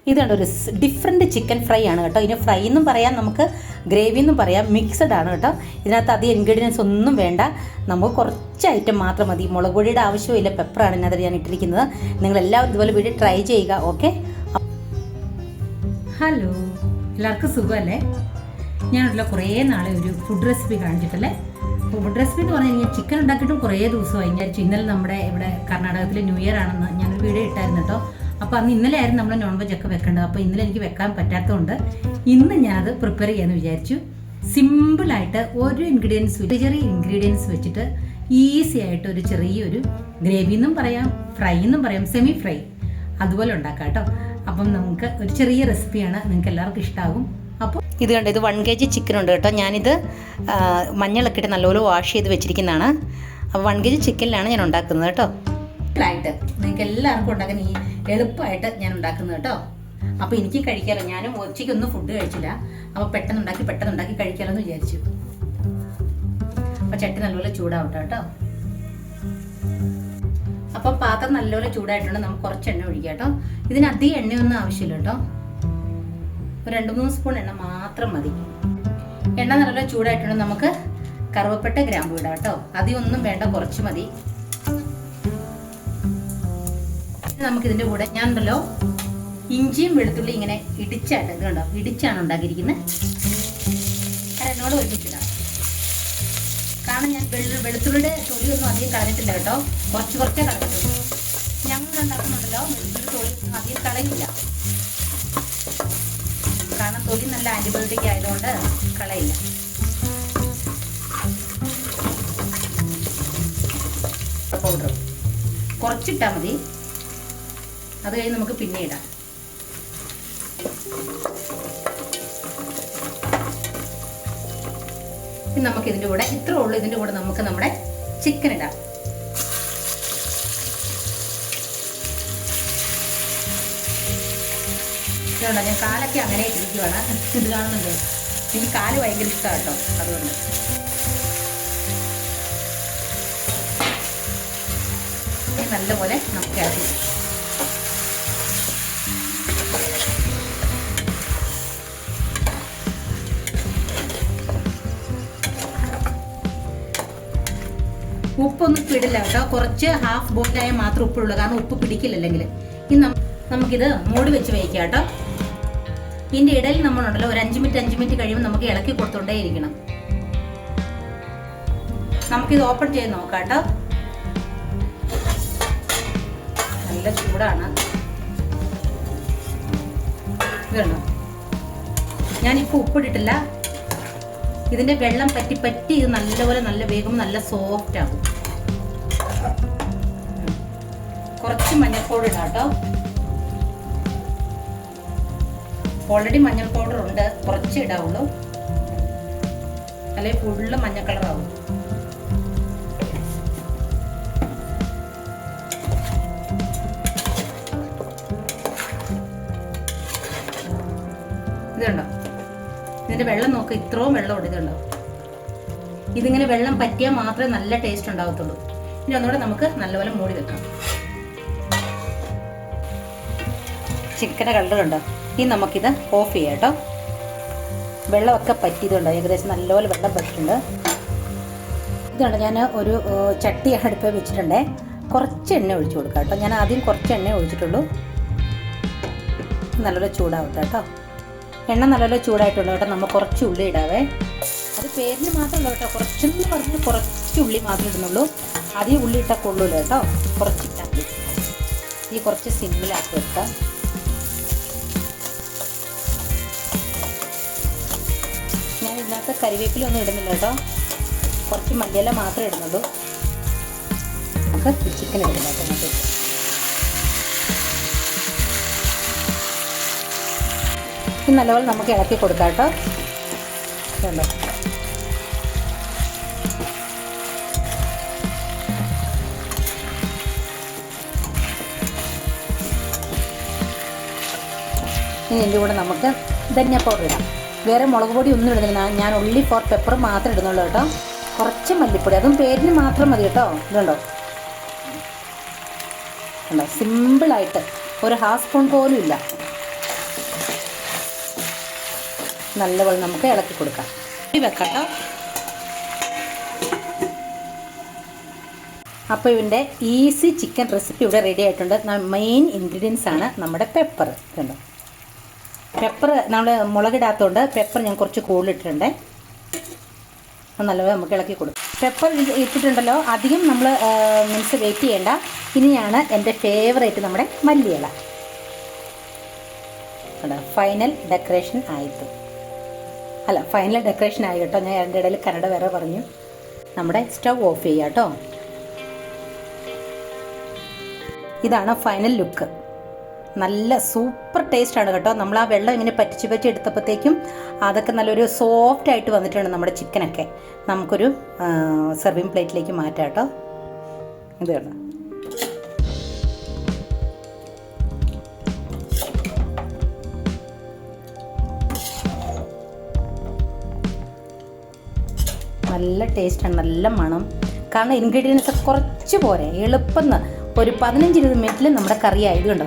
ഇതാണ് ഒരു different chicken fry ആണ് കേട്ടോ. ഇതിന് ഫ്രൈ എന്നും പറയാം, നമുക്ക് ഗ്രേവി എന്നും പറയാം, മിക്സഡ് ആണ് കേട്ടോ. ഇതിനകത്ത് അധികം ഇൻഗ്രീഡിയൻസ് ഒന്നും വേണ്ട, നമുക്ക് കുറച്ച് ഐറ്റം മാത്രം മതി. മുളക് പൊടിയുടെ ആവശ്യമില്ല, പെപ്പറാണ് ഇതിനകത്ത് ഞാൻ ഇട്ടിരിക്കുന്നത്. നിങ്ങളെല്ലാവരും ഇതുപോലെ വീട്ടിൽ ട്രൈ ചെയ്യുക. ഓക്കെ, ഹലോ, എല്ലാവർക്കും സുഖമല്ലേ? ഞാനുള്ള കുറേ നാളെ ഒരു ഫുഡ് റെസിപ്പി കാണിച്ചിട്ടല്ലേ. ഫുഡ് റെസിപ്പി എന്ന് പറഞ്ഞാൽ ഞാൻ ചിക്കൻ ഉണ്ടാക്കിയിട്ടും കുറേ ദിവസമായി. ഞാൻ ഇന്നലെ നമ്മുടെ ഇവിടെ കർണാടകത്തിൽ ന്യൂ ഇയർ ആണെന്ന് ഞാനൊരു വീഡിയോ ഇട്ടായിരുന്നു കേട്ടോ. അപ്പോൾ അന്ന് ഇന്നലെ ആയിരുന്നു നമ്മൾ നോൺ വെജ് ഒക്കെ വെക്കേണ്ടത്. അപ്പോൾ ഇന്നലെ എനിക്ക് വെക്കാൻ പറ്റാത്തതുകൊണ്ട് ഇന്ന് ഞാനത് പ്രിപ്പയർ ചെയ്യാമെന്ന് വിചാരിച്ചു. സിമ്പിളായിട്ട് ഒരു ചെറിയ ഇൻഗ്രീഡിയൻസ് വെച്ചിട്ട് ഈസി ആയിട്ട് ഒരു ചെറിയൊരു ഗ്രേവി എന്നും പറയാം, ഫ്രൈ എന്നും പറയാം, സെമി ഫ്രൈ അതുപോലെ ഉണ്ടാക്കാം കേട്ടോ. അപ്പം നമുക്ക് ഒരു ചെറിയ റെസിപ്പിയാണ്, നിങ്ങൾക്ക് എല്ലാവർക്കും ഇഷ്ടമാകും. അപ്പോൾ ഇത് കണ്ടോ, ഇത് 1 kg ചിക്കൻ ഉണ്ട് കേട്ടോ. ഞാനിത് മഞ്ഞളൊക്കെ ഇട്ട് നല്ലപോലെ വാഷ് ചെയ്ത് വെച്ചിരിക്കുന്നതാണ്. അപ്പോൾ 1 kg ചിക്കനിലാണ് ഞാൻ ഉണ്ടാക്കുന്നത് കേട്ടോ. ായിട്ട് നിങ്ങൾക്ക് എല്ലാവർക്കും ഉണ്ടാക്കാൻ ഈ എളുപ്പമായിട്ട് ഞാൻ ഉണ്ടാക്കുന്നത് കേട്ടോ. അപ്പോൾ എനിക്ക് കഴിക്കാമല്ലോ, ഞാനും ഉച്ചയ്ക്കൊന്നും ഫുഡ് കഴിച്ചില്ല. അപ്പോൾ പെട്ടെന്ന് ഉണ്ടാക്കി കഴിക്കാമല്ലോ എന്ന് വിചാരിച്ചു. അപ്പോൾ ചട്ടി നല്ലപോലെ ചൂടാവട്ടെ കേട്ടോ. അപ്പം പാത്രം നല്ലപോലെ ചൂടായിട്ടുണ്ട്, നമുക്ക് കുറച്ച് എണ്ണ ഒഴിക്കാം കേട്ടോ. ഇതിന് അധികം എണ്ണയൊന്നും ആവശ്യമില്ല കേട്ടോ, ഒരു 2-3 സ്പൂൺ എണ്ണ മാത്രം മതി. എണ്ണ നല്ലപോലെ ചൂടായിട്ടുണ്ട്, നമുക്ക് കറുവപ്പട്ട ഗ്രാമ്പൂ ഇടാം കേട്ടോ. അധികം ഒന്നും വേണ്ട, കുറച്ച് മതി. നമുക്കിതിൻ്റെ കൂടെ ഞാൻ ഉണ്ടല്ലോ ഇഞ്ചിയും വെളുത്തുള്ളി ഇങ്ങനെ ഇടിച്ചായിട്ട്, ഇത് കണ്ടോ, ഇടിച്ചാണ് ഉണ്ടാക്കിയിരിക്കുന്നത്. എന്നോട് ഒരുമിച്ചിടാം. കാരണം ഞാൻ വെളുത്തുള്ളിയുടെ തൊലിയൊന്നും അധികം കളഞ്ഞിട്ടില്ല കേട്ടോ, കുറച്ചേ കളഞ്ഞിട്ടുള്ളൂ. ഞങ്ങൾ ഉണ്ടാക്കുന്നുണ്ടല്ലോ വെളുത്തുള്ളി തൊലിയൊന്നും അധികം കളയില്ല, കാരണം തൊലി നല്ല ആൻറ്റിബയോട്ടിക് ആയതുകൊണ്ട് കളയില്ല. പൗഡർ കുറച്ചിട്ടാൽ മതി, അത് കഴിഞ്ഞ് നമുക്ക് പിന്നെ ഇടാം. ഇനി നമുക്ക് ഇതിൻ്റെ കൂടെ ഇത്രേ ഉള്ളൂ, ഇതിൻ്റെ കൂടെ നമുക്ക് നമ്മുടെ ചിക്കൻ ഇടാം. ഇതുകൊണ്ടാണ് ഞാൻ കാലൊക്കെ അങ്ങനെ ഇരിക്കുവാണ്, ഇത് കാണുന്നുണ്ട്. എനിക്ക് കാല് ഭയങ്കര ഇഷ്ടമാണ് കേട്ടോ, അതുകൊണ്ട് നല്ലപോലെ നമുക്ക് ഇറക്കി. ഉപ്പൊന്നും പിടില്ല കേട്ടോ, കുറച്ച് ഹാഫ് ബോയിലായ മാത്രം ഉപ്പുള്ളൂ, കാരണം ഉപ്പ് പിടിക്കില്ല അല്ലെങ്കിൽ. ഇനി നമുക്കിത് മൂടി വെച്ച് വയ്ക്കാം കേട്ടോ. ഇതിൻ്റെ ഇടയിൽ നമ്മളുണ്ടല്ലോ ഒരു 5 മിനിറ്റ് കഴിയുമ്പോൾ നമുക്ക് ഇളക്കി കൊടുത്തോണ്ടേ ഇരിക്കണം. നമുക്കിത് ഓപ്പൺ ചെയ്ത് നോക്കാം കേട്ടോ. നല്ല ചൂടാണ്, ഇതുണ്ടോ. ഞാനിപ്പോൾ ഉപ്പിട്ടിട്ടില്ല, ഇതിൻ്റെ വെള്ളം പറ്റി ഇത് നല്ലപോലെ നല്ല വേഗം നല്ല സോഫ്റ്റ് ആകും. കുറച്ച് മഞ്ഞൾപ്പൊടി ഇടാം കേട്ടോ. ഓൾറെഡി മഞ്ഞൾ പൗഡർ ഉണ്ട്, കുറച്ച് ഇടാവുള്ളൂ, അല്ലെങ്കിൽ ഫുള്ള് മഞ്ഞ കളറാവും. ഇതുണ്ടോ, ഇതിൻ്റെ വെള്ളം നോക്ക്, ഇത്രയും വെള്ളം ഉണ്ട്. ഇതുണ്ടോ, ഇതിങ്ങനെ വെള്ളം പറ്റിയാൽ മാത്രമേ നല്ല ടേസ്റ്റ് ഉണ്ടാകത്തുള്ളൂ. ഇനി ഒന്നുകൂടെ നമുക്ക് നല്ലപോലെ മൂടി വെക്കാം. ചിക്കൻ്റെ കളർ കണ്ടോ. ഇനി നമുക്കിത് ഓഫ് ചെയ്യാം കേട്ടോ. വെള്ളമൊക്കെ പറ്റിയതുണ്ടോ, ഏകദേശം നല്ലപോലെ വെള്ളം പറ്റിയിട്ടുണ്ട്. ഇതുണ്ട്, ഞാൻ ഒരു ചട്ടി അടുപ്പ് വെച്ചിട്ടുണ്ടേ. കുറച്ച് എണ്ണ ഒഴിച്ചു കൊടുക്കാം കേട്ടോ. ഞാൻ ആദ്യം കുറച്ച് എണ്ണ ഒഴിച്ചിട്ടുള്ളൂ, നല്ലപോലെ ചൂടാവട്ടെ കേട്ടോ. എണ്ണ നല്ലപോലെ ചൂടായിട്ടുണ്ട് കേട്ടോ. നമ്മൾ കുറച്ച് ഉള്ളി ഇടാവേ, അത് പേരിന് മാത്രമല്ല കേട്ടോ, കുറച്ചെന്ന് പറഞ്ഞ് കുറച്ച് ഉള്ളി മാത്രമേ ഇടുന്നുള്ളൂ. അധികം ഉള്ളി ഇട്ടാൽ കൊള്ളൂല്ലോ കേട്ടോ, കുറച്ചിട്ടാൽ മതി. ഈ കുറച്ച് സിമ്മിലാക്കി വെക്കാം. ഞാൻ ഇതിനകത്ത് കരിവേപ്പിലൊന്നും ഇടുന്നില്ല കേട്ടോ, കുറച്ച് മല്ലിയില മാത്രമേ ഇടുന്നുള്ളൂ. നമുക്ക് ചിക്കൻ ഇടുന്നില്ല കേട്ടോ. ഇത് നല്ലപോലെ നമുക്ക് ഇളക്കി കൊടുക്കാം കേട്ടോ. ഇതുണ്ടോ, ഇനി ഇതിൻ്റെ കൂടെ നമുക്ക് ധനിയ പൗഡർ ഇടാം. വേറെ മുളക് പൊടി ഒന്നും ഇടുന്നില്ല, ഞാൻ ഉള്ളി ഫോർ പെപ്പർ മാത്രമേ ഇടുന്നുള്ളൂ കേട്ടോ. കുറച്ച് മല്ലിപ്പൊടി, അതും പേരിന് മാത്രം മതി കേട്ടോ. ഇതുണ്ടോ, സിമ്പിളായിട്ട് ഒരു ഹാഫ് സ്പൂൺ പോലും ഇല്ല. നല്ലപോലെ നമുക്ക് ഇളക്കി കൊടുക്കാം. വെക്കട്ടോ. അപ്പോൾ ഇതിൻ്റെ ഈസി ചിക്കൻ റെസിപ്പി ഇവിടെ റെഡി ആയിട്ടുണ്ട്. മെയിൻ ഇൻഗ്രീഡിയൻസ് ആണ് നമ്മുടെ പെപ്പർ. കണ്ടോ, പെപ്പർ നമ്മൾ മുളകിടാത്തതുകൊണ്ട് പെപ്പർ ഞാൻ കുറച്ച് കൂടുതലിട്ടിട്ടുണ്ട്. നല്ലപോലെ നമുക്ക് ഇളക്കി കൊടുക്കും. പെപ്പർ ഇട്ടിട്ടുണ്ടല്ലോ, അധികം നമ്മൾ മീൻസ് വെയിറ്റ് ചെയ്യേണ്ട. ഇനിയാണ് എൻ്റെ ഫേവറേറ്റ് നമ്മുടെ മല്ലിയില. ഫൈനൽ ഡെക്കറേഷൻ ആയിട്ട് ഫൈനൽ ഡെക്കറേഷൻ ആയി കേട്ടോ. ഞാൻ എൻ്റെ ഇടയിൽ കന്നഡ വേറെ പറഞ്ഞു. നമ്മുടെ സ്റ്റവ് ഓഫ് ചെയ്യാം കേട്ടോ. ഇതാണ് ഫൈനൽ ലുക്ക്. നല്ല സൂപ്പർ ടേസ്റ്റാണ് കേട്ടോ. നമ്മൾ ആ വെള്ളം ഇങ്ങനെ പറ്റിച്ച് എടുത്തപ്പോഴത്തേക്കും അതൊക്കെ നല്ലൊരു സോഫ്റ്റ് ആയിട്ട് വന്നിട്ടുണ്ട് നമ്മുടെ ചിക്കനൊക്കെ. നമുക്കൊരു സെർവിങ് പ്ലേറ്റിലേക്ക് മാറ്റാം കേട്ടോ. ഇത് കേട്ടോ, നല്ല ടേസ്റ്റാണ്, നല്ല മണം. കാരണം ഇൻഗ്രീഡിയൻസ് കുറച്ച് പോരെ, എളുപ്പം ഒരു 15-20 മിനിറ്റിൽ നമ്മുടെ കറി ആയത് കണ്ടോ.